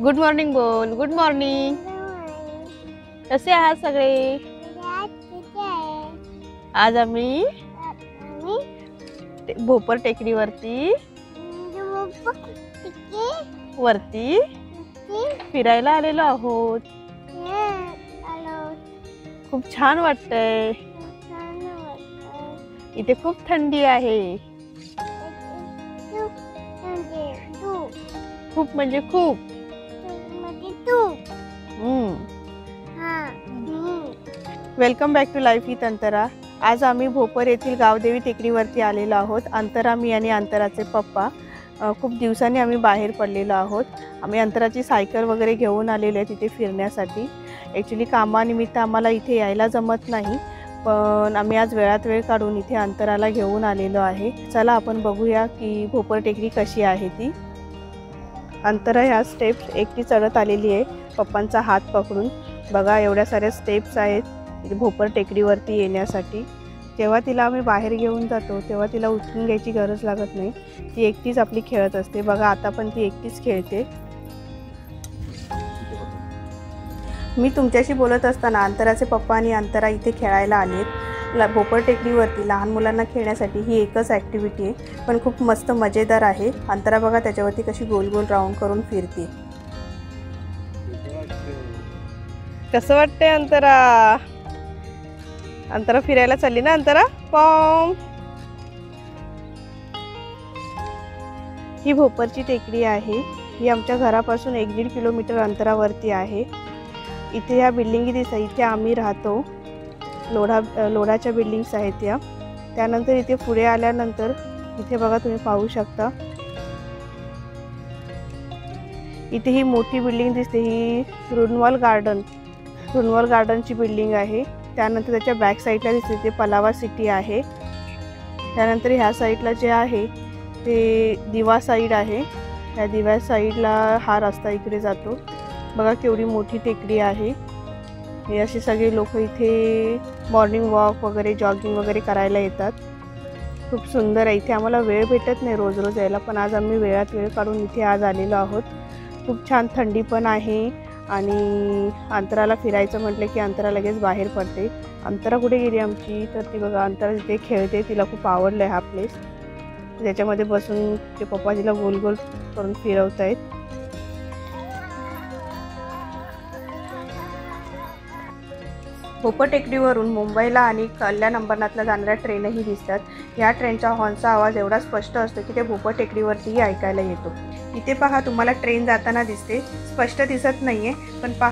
Good morning बोल. Good morning. कसे आहात सगळे? आज आम्ही भोपर टेकडीवरती फिरायला आलेलो आहोत. खूप छान वाटतंय. इथे खूप थंडी आहे. खूप म्हणजे खूप. Welcome back to life with Antara. आज आम्ही भोपर येथील गावदेवी टेकडीवरती आलेलो आहोत. अंतरा, मी आणि अंतराचे पप्पा. खूप दिवसांनी आम्ही बाहेर पडलेलो आहोत. आम्ही अंतराची सायकल वगैरे घेऊन आलेलो आहे तिथे फिरण्यासाठी. ॲक्च्युली कामानिमित्त आम्हाला इथे यायला जमत नाही, पण आम्ही आज वेळात वेळ काढून इथे अंतराला घेऊन आलेलो आहे. चला आपण बघूया की भोपर टेकडी कशी आहे ती. अंतरा ह्या स्टेप्स एकटी चढत आलेली आहे पप्पांचा हात पकडून. बघा एवढ्या साऱ्या स्टेप्स आहेत भोपर टेकडीवरती येण्यासाठी. जेव्हा तिला आम्ही बाहेर घेऊन जातो तेव्हा तिला उचलून घ्यायची गरज लागत नाही. ती एकटीच आपली खेळत असते. बघा आता पण ती एकटीच खेळते. मी तुमच्याशी बोलत असताना अंतराचे पप्पा आणि अंतरा इथे खेळायला आलेत. भोपर टेकडीवरती लहान मुलांना खेळण्यासाठी ही एकच ॲक्टिव्हिटी आहे, पण खूप मस्त मजेदार आहे. अंतरा बघा त्याच्यावरती कशी गोल गोल राऊंड करून फिरते. कसं वाटतंय अंतरा? अंतरा फिरायला चालली ना अंतरा? पॉम. ही भोपरची टेकडी आहे. ही आमच्या घरापासून 1-1.5 किलोमीटर अंतरावरती आहे. इथे ह्या बिल्डिंगी दिसतात. इथे आम्ही राहतो. लोढाच्या बिल्डिंग्स आहेत या. त्यानंतर इथे पुढे आल्यानंतर इथे बघा तुम्ही पाहू शकता, इथे ही मोठी बिल्डिंग दिसते. ही रुनवाल गार्डनची बिल्डिंग आहे. त्यानंतर त्याच्या बॅक साईडला दिसते ते पलावा सिटी आहे. त्यानंतर ह्या साईडला जे आहे ते दिवा साईड आहे. ह्या दिव्या साईडला हा रस्ता इकडे जातो. बघा केवढी मोठी टेकडी आहे. हे असे सगळे लोक इथे मॉर्निंग वॉक वगैरे जॉगिंग वगैरे करायला येतात. खूप सुंदर आहे. इथे आम्हाला वेळ भेटत नाही रोज रोज यायला, पण आज आम्ही वेळात वेळ काढून इथे आज आलेलो आहोत. खूप छान थंडी पण आहे आणि अंतराला फिरायचं म्हटलं की अंतरा लगेच बाहेर पडते. अंतरा कुठे गेली आमची? तर ती बघा अंतरा तिथे खेळते. तिला खूप आवडलं आहे हा प्लेस. त्याच्यामध्ये बसून ते पप्पा तिला गोल गोल करून फिरवत आहेत. भोपर टेकडीवरून मुंबईला आणि कल्याण अंबरनाथला जाणाऱ्या ट्रेनही दिसतात. या ट्रेनच्या हॉर्नचा आवाज एवढा स्पष्ट असतो की ते भोपर टेकडीवरतीही ऐकायला येतो. इथे पहा तुम्हाला ट्रेन जाताना दिसते. स्पष्ट दिसत नाहीये पण पहा.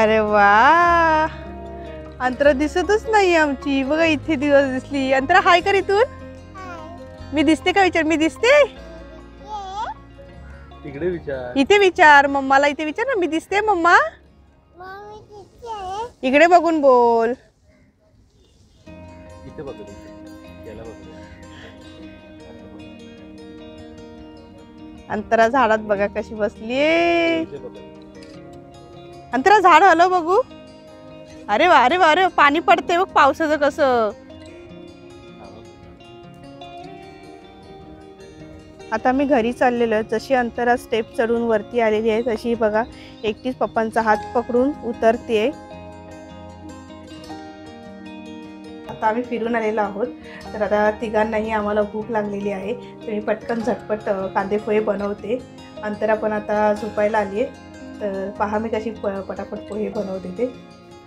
अरे वा, अंतरा दिसतच नाही आमची. बघा इथे दिवस दिसली. अंतरा हाय कर इथून. मी दिसते का विचार? मी दिसते तिकडे विचार. इथे विचार मम्माला. इथे विचार ना, मी दिसते मम्मा? इकडे बघून बोल. इथे बघ. याला बघ. अंतरा झाडात बघा कशी बसलीये. अंतरा झाड हलव बघू. अरे वा अरे वा अरे, पाणी पडते बघ पावसाचं कसं. आता मी घरी चाललेलो. जशी अंतरा स्टेप चढून वरती आलेली आहे तशी बघा एकटीच पप्पांचा हात पकडून उतरते. आता आम्ही फिरून आलेलो आहोत. तर आता तिघांनाही आम्हाला भूक लागलेली आहे. तर मी पटकन झटपट कांदे पोहे बनवते. अंतरा पण आता झोपायला आली आहे. तर पहा मी कशी पटापट पोहे बनवते ते.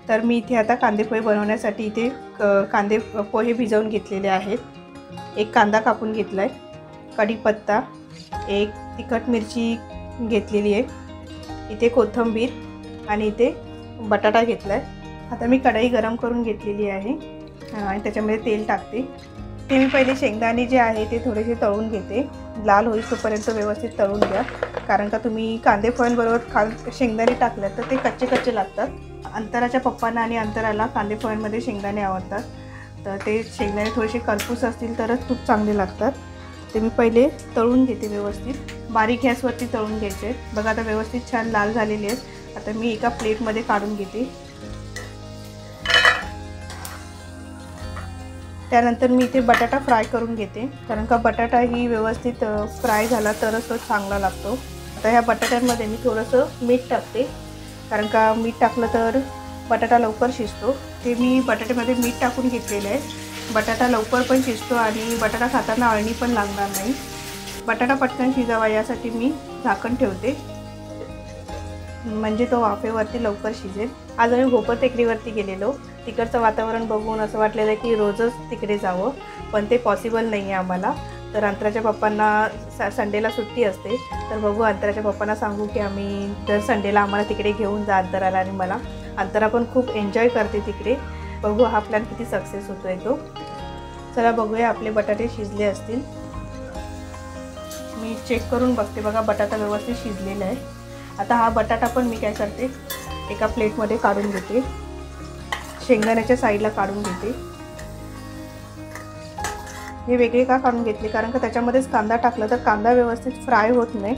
तर मी इथे आता कांदे पोहे बनवण्यासाठी इथे कांदे पोहे भिजवून घेतलेले आहेत. एक कांदा कापून घेतला आहे, कढीपत्ता, एक तिखट मिरची घेतलेली आहे, इथे कोथिंबीर आणि इथे बटाटा घेतला आहे. आता मी कढई गरम करून घेतलेली आहे आणि त्याच्यामध्ये तेल टाकते. ते मी पहिले शेंगदाणे जे आहे ते थोडेसे तळून घेते. लाल होईपर्यंत व्यवस्थित तळून घ्या, कारण का तुम्ही कांदे पोह्यांबरोबर शेंगदाणे टाकल्यात तर ते कच्चे कच्चे लागतात. अंतराच्या पप्पांना आणि अंतराला कांदे पोह्यांमध्ये शेंगदाणे आवडतात. तर ते शेंगदाणे थोडेसे करपूस असतील तरच खूप चांगले लागतात. ते मी पहिले तळून घेते व्यवस्थित. बारीक गॅसवरती तळून घ्यायचे. बघा आता व्यवस्थित छान लाल झालेले आहेत. आता मी एका प्लेटमध्ये काढून घेते. त्यानंतर मी इथे बटाटा फ्राय करून घेते, कारण का बटाटा ही व्यवस्थित फ्राय झाला तरच तो चांगला लागतो. आता ह्या बटाट्यांमध्ये मी थोडंसं मीठ टाकते, कारण का मीठ टाकलं तर बटाटा लवकर शिजतो. ते मी बटाट्यामध्ये मीठ टाकून घेतलेलं आहे. बटाटा लवकर पण शिजतो आणि बटाटा खाताना अळणी पण लागणार नाही. बटाटा पटकन शिजावा यासाठी मी झाकण ठेवते, म्हणजे तो वाफेवरती लवकर शिजेल. आज आम्ही भोपर टेकडीवरती गेलेलो. तिकडचं वातावरण बघून असं वाटलेलं की रोजच तिकडे जावं, पण ते पॉसिबल नाही आहे आम्हाला. तर अंतराच्या पप्पांना संडेला सुट्टी असते, तर बघू अंतराच्या पप्पांना सांगू की आम्ही दर संडेला आम्हाला तिकडे घेऊन जा अंतराला. आणि मला अंतरा पण खूप एन्जॉय करते तिकडे. बघू हा प्लॅन किती सक्सेस होतो आहे तो. चला बघूया आपले बटाटे शिजले असतील. मी चेक करून बघते. बघा बटाटा व्यवस्थित शिजलेला आहे. आता हा बटाटा पण मी काय करते, एका प्लेटमध्ये काढून घेते. शेंगदाण्याच्या साईडला काढून घेते. हे वेगळे का काढून घेतले, कारण का त्याच्यामध्येच कांदा टाकला तर कांदा व्यवस्थित फ्राय होत नाही,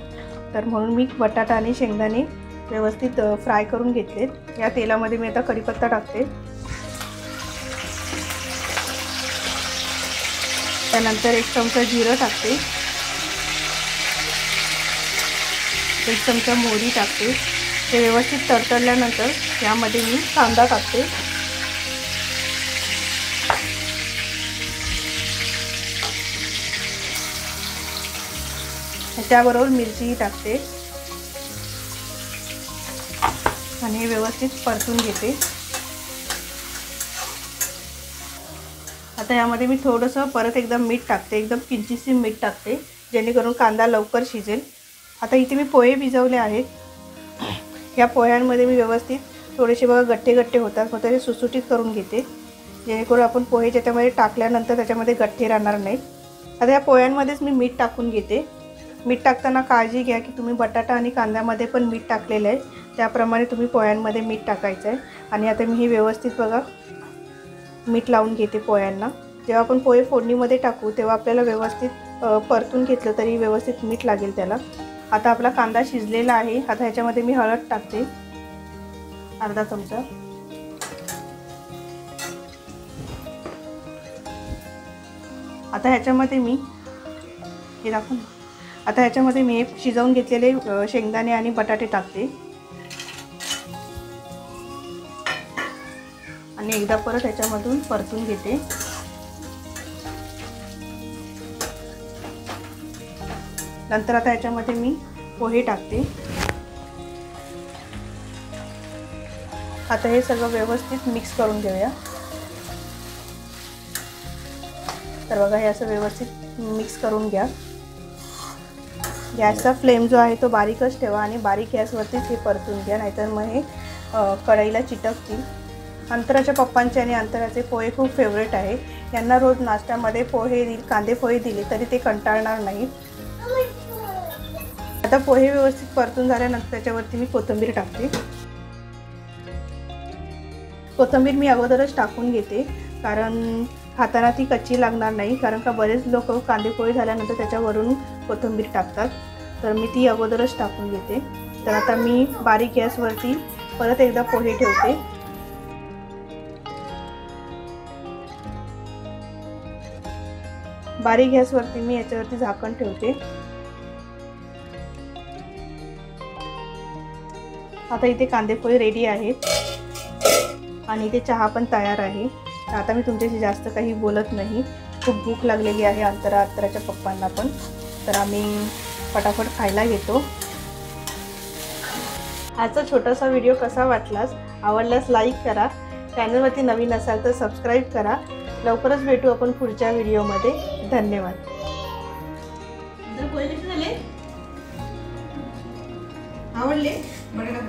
तर म्हणून मी बटाटा आणि शेंगदाणे व्यवस्थित फ्राय करून घेतलेत. या तेलामध्ये मी आता कढीपत्ता टाकते. त्यानंतर 1 चमचा जिरं टाकते, 1 चमचा मोहरी टाकते. ते व्यवस्थित तडतडल्यानंतर यामध्ये मी कांदा टाकते. त्याबरोबर मिरचीही टाकते आणि हे व्यवस्थित परतून घेते. आता यामध्ये मी थोडंसं परत एकदा मीठ टाकते, एकदम किंचितशी मीठ टाकते, जेणेकरून कांदा लवकर शिजेल. आता इथे मी पोहे भिजवले आहेत. या पोह्यांमध्ये मी व्यवस्थित थोडेसे बघा गट्टे गट्टे होतात, मग ते सुसुटीत करून घेते, जेणेकरून आपण पोहे ज्याच्यामध्ये टाकल्यानंतर त्याच्यामध्ये गट्टे राहणार नाहीत. आता या पोह्यांमध्येच मी मीठ टाकून घेते. मीठ टाकताना काळजी घ्या की तुम्ही बटाटा आणि कांद्यामध्ये पण मीठ टाकलेलं आहे, त्याप्रमाणे तुम्ही पोह्यांमध्ये मीठ टाकायचं आहे. आणि आता मी हे व्यवस्थित बघा मीठ लावून घेते पोह्यांना. जेव्हा आपण पोहे फोडणीमध्ये टाकू तेव्हा आपल्याला व्यवस्थित परतून घेतलं तरी व्यवस्थित मीठ लागेल त्याला. आता आपला कांदा शिजलेला आहे. आता ह्याच्यामध्ये मी हळद टाकते, अर्धा चमचा. आता ह्याच्यामध्ये मी हे दाखवू. आता ह्याच्यामध्ये मी शिजवून घेतलेले शेंगदाणे आणि बटाटे टाकते आणि एकदा परत ह्याच्यामधून परतून घेते. नंतर आता ह्याच्यामध्ये मी पोहे टाकते. आता हे सगळं व्यवस्थित मिक्स करून घेऊया. तर बघा हे असं व्यवस्थित मिक्स करून घ्या. गॅसचा फ्लेम जो आहे तो बारीकच ठेवा आणि बारीक गॅसवरतीच हे परतून घ्या, नाहीतर मग हे कढईला चिटकतील. अंतराच्या पप्पांचे आणि अंतराचे पोहे खूप फेवरेट आहे. यांना रोज नाश्त्यामध्ये पोहे कांदे पोहे दिले तरी ते कंटाळणार नाहीत. आता पोहे व्यवस्थित परतून झाल्यानंतर त्याच्यावरती मी कोथिंबीर टाकते. कोथिंबीर मी अगोदरच टाकून घेते, कारण खाताना ती कच्ची लागणार नाही, कारण का बरेच लोक कांदे पोहे झाल्यानंतर त्याच्यावरून कोथिंबीर टाकतात, तर मी ती अगोदरच टाकून घेते. तर आता मी बारीक गॅसवरती परत एकदा पोहे ठेवते. बारीक गॅसवरती मी याच्यावरती झाकण ठेवते. आता इथे कांदे पोहे रेडी आहेत आणि इथे चहा पण तयार आहे. आता मी तुमच्याशी जास्त काही बोलत नाही. खूप भूक लागलेली आहे अंतराच्या पप्पांना पण, तर आम्ही फटाफट खायला घेतो. आजचा छोटासा व्हिडिओ कसा वाटलास, आवडल्यास लाईक करा. चॅनलवरती नवीन असाल तर सबस्क्राईब करा. लवकरच भेटू आपण पुढच्या व्हिडिओमध्ये. धन्यवाद. आवडले? बटाटा